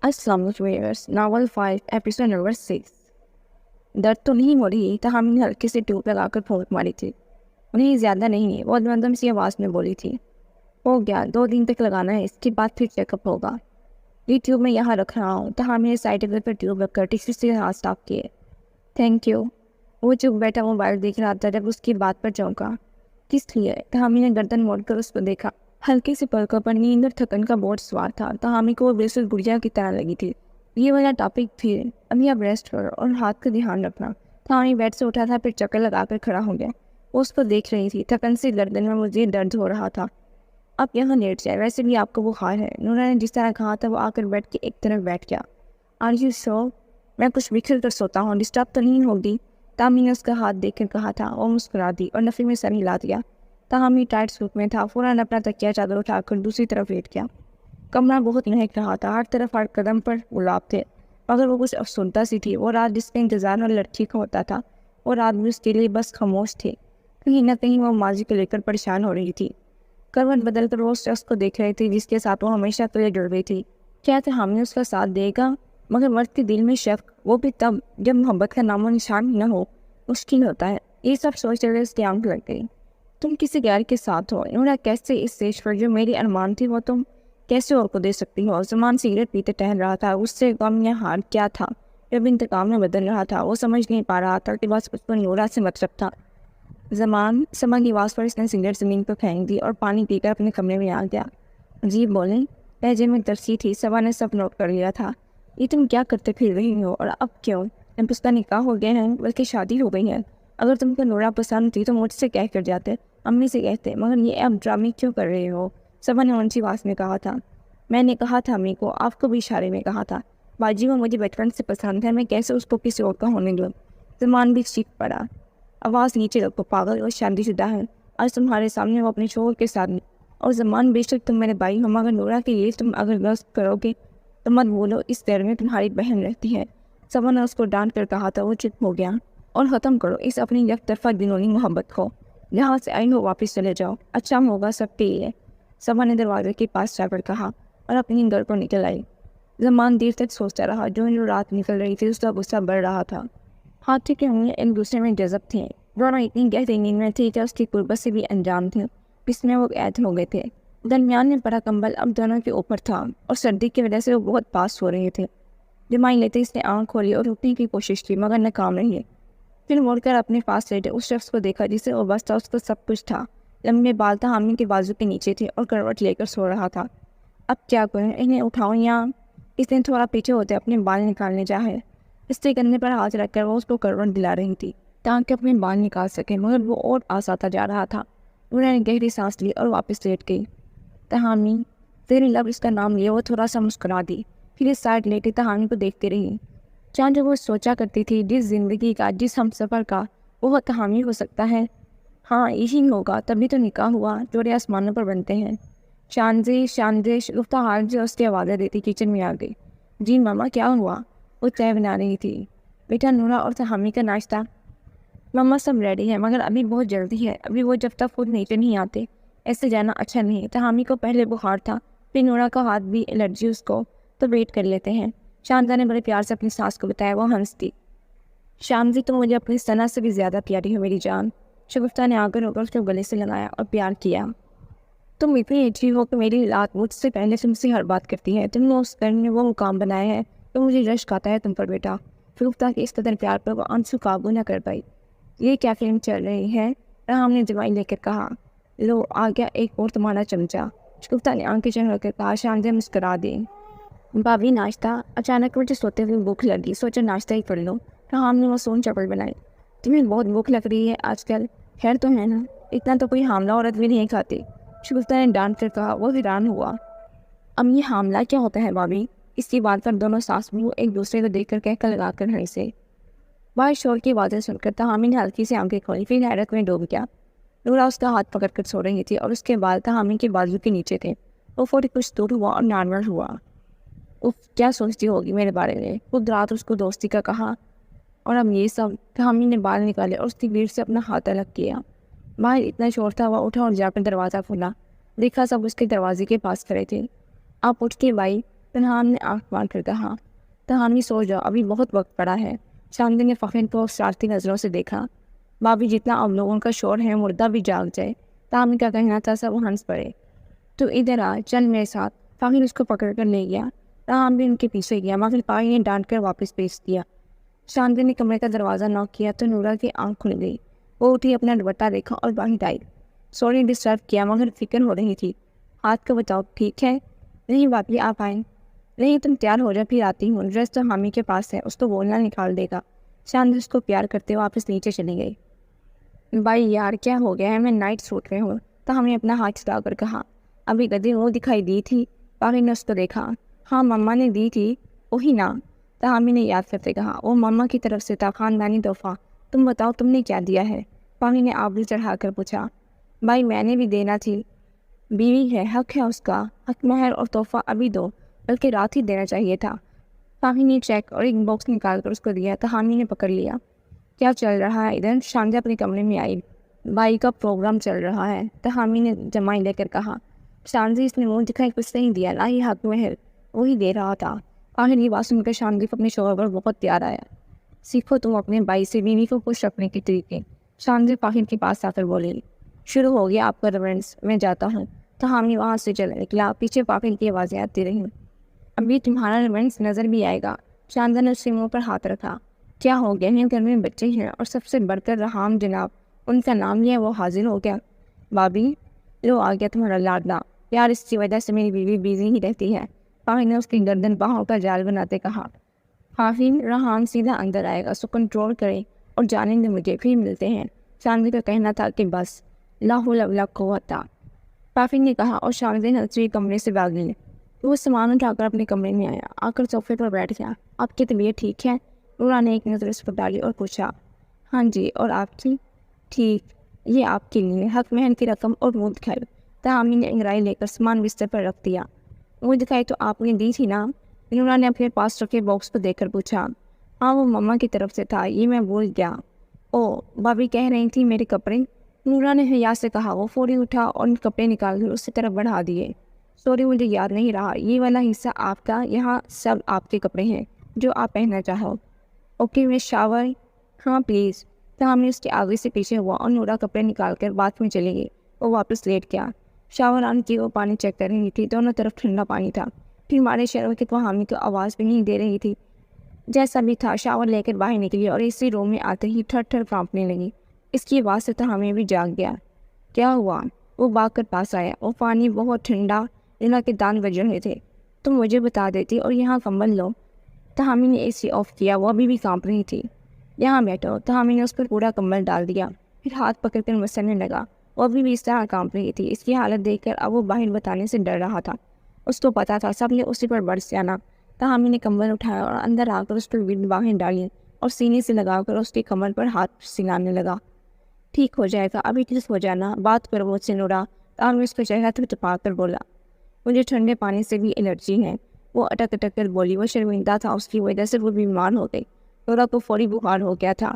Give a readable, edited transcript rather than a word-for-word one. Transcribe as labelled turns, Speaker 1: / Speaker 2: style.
Speaker 1: अस्सलाम वालेकुम। Novel 5 episode number 6। दर्द तो नहीं हो रही, तहामी ने हल्के से ट्यूब लगाकर फूंक मारी थी। उन्हें ज़्यादा नहीं, बहुत मंदम सी आवाज़ में बोली थी। हो गया, 2 दिन तक लगाना है, इसके बाद फिर चेकअप होगा। ये ट्यूब मैं यहाँ रख रहा हूँ। तहामी ने साइड टेबल पर ट्यूब रखकर टिश्यू से हाथ साफ किए। Thank you. वो चुप बैठा मोबाइल देख रहा था जब उसकी बात पर चौंका। किस लिए? तहामी ने गर्दन मोड़कर उसको देखा। हल्के से पलकों पर नींद और थकन का बोझ सवार था। तहामी को वो बिल्कुल गुड़िया की तरह लगी थी। ये वाला टॉपिक फिर अभी आप रेस्ट करो और हाथ का ध्यान रखना। तहामी बेड से उठा था, फिर चक्कर लगाकर खड़ा हो गया। वो उसको देख रही थी। थकन से गर्दन में मुझे दर्द हो रहा था। आप यहाँ लेट जाए, वैसे भी आपको बुखार है। नूरा ने जिस तरह कहा था वो आकर बेड के एक तरफ बैठ गया। Are you sure? मैं कुछ बिखर कर सोता हूँ, डिस्टर्ब तो नहीं होगी? तामी ने उसका हाथ देखकर कहा था। वो मुस्कुरा दी और नफी में सर हिला दिया। ताहमी टाइट सूट में था। फौरन अपना तकिया चादर उठाकर दूसरी तरफ लेट गया। कमरा बहुत महक रहा था। हर तरफ हर कदम पर गुलाब थे, मगर वो कुछ अफसुर्दा सी थी। वो रात जिसका इंतजार और लड़की का होता था, वो रात भी उसके लिए बस खामोश थे। कहीं ना कहीं वो माजी को लेकर परेशान हो रही थी। करवट बदल कर वो उस शख्स को देख रही थी जिसके साथ वो हमेशा के लिए जुड़ गई थी। क्या ताहमी उसका साथ देगा? मगर मर्द के दिल में शक, वो भी तब जब मोहब्बत का नामो निशान ही न हो, मुश्किल होता है। ये सब सोचते हुए उसकी आंख लग गई। तुम किसी गैर के साथ हो नूरा, कैसे इस स्टेज पर जो मेरी अरमान थी वो तुम कैसे और को दे सकती हो? ज़मान सिगरेट पीते टहल रहा था। उससे गम या हार क्या था जब इंतकाम में बदल रहा था? वो समझ नहीं पा रहा था कि बस उसको नूरा से मतलब था। ज़मान समा की आवाज़ पर इसने सिगरेट ज़मीन पर फेंक दी और पानी पीकर अपने कमरे में आ गया। अजीब बोले, लहजे में तरसी थी। समा ने सब नोट कर लिया था। ये तुम क्या करते फिर रही हो, और अब क्यों? जब उसका निकाह हो गया है, बल्कि शादी हो गई है। अगर तुमको नूरा पसंद थी तो मुझसे कह कर जाते, अम्मी से कहते, मगर ये अब ड्रामे क्यों कर रहे हो? समा ने ऊंची आवाज़ में कहा था। मैंने कहा था अम्मी को, आपको भी इशारे में कहा था। बाजी वो मुझे बचपन से पसंद है, मैं कैसे उसको किसी और का होने दूँ? ज़मान भी चीख पड़ा। आवाज़ नीचे रखो, पागल और शादीशुदा है। आज तुम्हारे सामने वो अपने शोहर के साथ नहीं। और ज़मान, बेशक तुम मेरे भाई हो, मगर नूरा के लिए तुम अगर गलत करोगे तो मत बोलो इस घर में तुम्हारी बहन रहती है। समा ने उसको डांट कर कहा था। वो चुप हो गया। और ख़त्म करो इस अपनी एक तरफा दिनोनी मोहब्बत को। जहाँ से आई हो वापस चले जाओ, अच्छा होगा सबके लिए। समा ने दरवाजे के पास जाकर कहा और अपनी घर को निकल आई। ज़मान देर तक सोचता रहा। जो रात निकल रही थी उसका गुस्सा बढ़ रहा था। हाथी की उंगलियां एक दूसरे में जज़ब थी। दोनों इतनी गहरी नींद में थी कि उसकी कुर्बत से भी अनजान थी, जिसमें वो कैद हो गए थे। दरमियान में पड़ा कंबल अब दोनों के ऊपर था और सर्दी की वजह से वो बहुत पास हो रहे थे। जमाई लेते इसने आँख खोली और उठने की कोशिश की, मगर नाकाम रही। फिर मुड़कर अपने पास लेटे उस शख्स को देखा जिसे वो बस था। उसको सब कुछ था। लंबे बाल था, हामी के बाजू के नीचे थे और करवट लेकर सो रहा था। अब क्या करें, इन्हें उठाऊं या? इसने थोड़ा पीछे होते अपने बाल निकालने चाहे। इसके कंधे पर हाथ रखकर वो उसको करवट दिला रही थी ताकि अपने बाल निकाल सके, मगर वो और पास आता जा रहा था। उन्होंने गहरी सांस ली और वापस लेट गई। तहामी, तेरे लब इसका नाम लिया। वो थोड़ा सा मुस्कुरा दी, फिर इस साइड लेटी तहामी को देखती रही। चांद जो वो सोचा करती थी, जिस जिंदगी का, जिस हमसफ़र का, वो तहामी हो सकता है। हाँ, यही होगा, तभी तो निकाह हुआ। जोड़े आसमानों पर बनते हैं। शानजे शानजे गुफ्ता हार जो उसकी आवाज़ें देती किचन में आ गई। जी मामा, क्या हुआ? वो चाय बना रही थी। बेटा, नूरा और तहामी का नाश्ता। मम्मा, सब रेडी है, मगर अभी बहुत जल्दी है। अभी वो जब तक खुद नीचे नहीं आते ऐसे जाना अच्छा नहीं है। तहामी को पहले बुखार था, फिर नूरा का हाथ भी एलर्जी उसको, तो वेट कर लेते हैं। शानदा ने बड़े प्यार से अपनी सास को बताया। वो हंसती। शामजी, तो मुझे अपनी सना से भी ज़्यादा प्यारी हो मेरी जान। शगुफ्ता ने आकर होकर उसको गले से लगाया और प्यार किया। तुम इतनी अच्छी हो कि मेरी लात मुझसे पहले तुमसे हर बात करती है। तुमने उस घर में वो मुकाम बनाया है तो मुझे रश्क आता है तुम पर बेटा। शगुफ्ता के इस कदर प्यार पर वो आंसू काबू न कर पाई। ये क्या फिल्म चल रही है? राम ने जवाई लेकर कहा। लो, आ गया एक और तुम्हारा चमचा। शगुफ्ता ने आंखें चढ़ कर कहा। शानदा मुस्करा दी। भाभी, नाश्ता? अचानक मुझे सोते हुए भूख लगी, सोचा नाश्ता ही कर लो। राम ने मासूम चपड़ बनाई। तुम्हें बहुत भूख लग रही है आजकल? खैर तो है ना, इतना तो कोई हामला औरत भी नहीं खाती। शगुफ्ता ने डांट कर कहा। वो हैरान हुआ। अब ये हामला क्या होता है भाभी? इसकी बात पर दोनों सास बहू एक दूसरे को देखकर कहकर लगा कर हंसे। बाहर शोर की आवाज़ें सुनकर तहामी ने हल्की से आंखें खोली, फिर हैरत में डूब गया। नूरा उसका हाथ पकड़कर सो रही थी और उसके बाल तहामी के बाजू के नीचे थे। वो फौरी कुछ दूर हुआ और नॉर्मल हुआ। उफ, क्या सोचती होगी मेरे बारे में? खुद रात उसको दोस्ती का कहा और अब ये सब। तहामी ने बाल निकाले और उसकी भीड़ से अपना हाथ अलग किया। बाहर इतना शोर था। वह उठा और जाकर दरवाज़ा खोला। देखा सब उसके दरवाजे के पास खड़े थे। आप उठ के भाई, تنہام نے آنکھ مار کر کہا۔ تہامی سو جاؤ، ابھی بہت وقت پڑا ہے۔ شاندی نے فخر کو شرارتی نظروں سے دیکھا۔ بھابھی جتنا اب لوگوں کا شور ہے مردہ بھی جاگ جائے۔ تہامی کا کہنا تھا، سب ہنس پڑے۔ تو ادھر آ، چل میرے ساتھ۔ فخر اس کو پکڑ کر لے گیا۔ تہام بھی ان کے پیچھے گیا مگر فخر نے ڈانٹ کر واپس بھیج دیا۔ شاندی نے کمرے کا دروازہ نوک کیا تو نورا کی آنکھ کھل گئی۔ وہ اٹھی، اپنا دوپٹہ دیکھا اور باہر آئی۔ سوری ڈسٹرب کیا مگر فکر ہو رہی تھی۔ ہاتھ کا بتاؤ، ٹھیک ہے؟ نہیں بھابھی، آپ آئیں۔ نہیں، تم تیار ہو جا، پھر آتی ہوں۔ ڈریس تو حامی کے پاس ہے، اس کو بولنا نکال دے گا۔ شاندی اس کو پیار کرتے واپس نیچے چلی گئی۔ بھائی یار کیا ہو گیا ہے، میں نائٹ سوٹ میں ہوں۔ تو ہم نے اپنا ہاتھ چلا کر کہا، ابھی گدی وہ دکھائی دی تھی؟ باقی نے اس کو دیکھا۔ ہاں مما نے دی تھی، وہی نا؟ تہامی نے یاد کرتے کہا، وہ مما کی طرف سے تھا، خاندانی تحفہ۔ تم بتاؤ تم نے کیا دیا ہے؟ باقی نے آبرو چڑھا کر پوچھا۔ بھائی میں نے بھی دینا تھی، بیوی ہے، حق ہے اس کا۔ حق مہر اور تحفہ ابھی دو، بلکہ رات ہی دینا چاہیے تھا۔ باقی نے چیک اور ایک باکس نکال کر اس کو دیا۔ تہامی نے پکڑ لیا۔ کیا چل رہا ہے ادھر؟ شاندی اپنے کمرے میں آئی۔ بھائی کا پروگرام چل رہا ہے، تہامی نے جمائی لے کر کہا۔ شاندی اس نے منہ دکھائی کچھ نہیں دیا، نہ ہی حق مہر، وہی دے رہا تھا۔ آخر یہ بات سن کر شاندی کو اپنے شوہر پر بہت پیار آیا۔ سیکھو تم اپنے بھائی سے بیوی کو خوش رکھنے کے طریقے۔ شاندی فاخر کے پاس آ کر بولی، شروع ہو گیا آپ کا رومانس، میں جاتا ہوں۔ تہامی وہاں سے چلا نکلا، پیچھے فاخر کی آوازیں آتی رہیں۔ ابھی تمہارا رومانس نظر بھی آئے گا۔ شاندی نے اس کے منہ پر ہاتھ رکھا۔ کیا ہو گیا ہے، گھر میں بچے ہیں اور سب سے بڑھ کر رحام جناب، ان کا نام لیا وہ حاضر ہو گیا۔ بھابھی لو آ گیا تمہارا لاڈلا، یار اس کی وجہ سے میری بیوی بیزی ہی رہتی ہے۔ فاخر نے اس کی گردن باہوں کا جال بناتے کہا۔ فاخر رحام سیدھا اندر آئے گا، سو کنٹرول کرے اور جانے دے مجھے، پھر ملتے ہیں۔ شاندی کا کہنا تھا کہ بس، لا حول ولا قوت۔ فاخر نے کہا اور شاندی نے کمرے سے بھاگ لی۔ وہ سامان اٹھا کر اپنے کمرے میں آیا، آ کر صوفے پر بیٹھ گیا۔ آپ کی طبیعت ٹھیک ہے؟ نورا نے ایک نظر اس پر ڈالی اور پوچھا۔ ہاں جی، اور آپ کی؟ ٹھیک، یہ آپ کے لیے حق مہر کی رقم اور منہ دکھائی۔ تہامی نے انگرائی لے کر سامان بستر پر رکھ دیا۔ منہ دکھائی تو آپ نے دی تھی نا؟ نورا نے اپنے پاس رکھے باکس کو دیکھ کر پوچھا۔ ہاں وہ مما کی طرف سے تھا، یہ میں بھول گیا۔ او، بھابھی کہہ رہی تھی میرے کپڑے؟ نورا نے حیا سے کہا۔ وہ فوری اٹھا اور کپڑے نکال کر اس کی طرف بڑھا دیے۔ سوری مجھے یاد نہیں رہا، یہ والا حصہ آپ کا، یہاں سب آپ کے کپڑے ہیں جو آپ پہننا چاہو۔ اوکے میں شاور؟ ہاں پلیز۔ تہامی اس کے آگے سے پیچھے ہوا اور نورا کپڑے نکال کر باتھ میں چلی گئی۔ وہ واپس لیٹ گیا۔ شاور آن کی وہ پانی چیک کر رہی تھی، دونوں طرف ٹھنڈا پانی تھا۔ پھر مارے شروع کی تہامی کو آواز بھی نہیں دے رہی تھی۔ جیسا بھی تھا شاور لے کر باہر نکلی اور اسی روم میں آتے ہی تھر تھر کانپنے لگی۔ اس کی آواز سے تہامی بھی جاگ گیا۔ کیا ہوا؟ وہ بھاگ کر پاس آیا۔ وہ پانی بہت ٹھنڈا، لینا کے دان بج رہے تھے۔ تم مجھے بتا دیتی اور یہاں کمبل لو۔ تہامی نے اے سی آف کیا، وہ ابھی بھی کانپ رہی تھی۔ یہاں بیٹھو۔ تہامی نے اس پر پورا کمبل ڈال دیا، پھر ہاتھ پکڑ کر مسلنے لگا۔ وہ ابھی بھی اس طرح کانپ رہی تھی۔ اس کی حالت دیکھ کر اب وہ باہر بتانے سے ڈر رہا تھا۔ اس کو پتا تھا سب نے اسی پر برس جانا۔ تہامی نے کمبل اٹھایا اور اندر آ کر اس پر باہیں ڈالی اور سینے سے لگا کر اس کے کمر پر ہاتھ سلانے لگا۔ ٹھیک ہو جائے گا، ابھی ٹھیک ہو جانا، بات کرو مجھ سے نورا۔ تہامی اس کا چہرہ تھپتھپا کر بولا، مجھے ٹھنڈے پانی سے بھی الرجی ہے۔ وہ اٹک اٹک کر بولی۔ وہ شرمندہ تھا، اس کی وجہ سے وہ بیمار ہو گئی۔ نورا کو فوری بخار ہو گیا تھا۔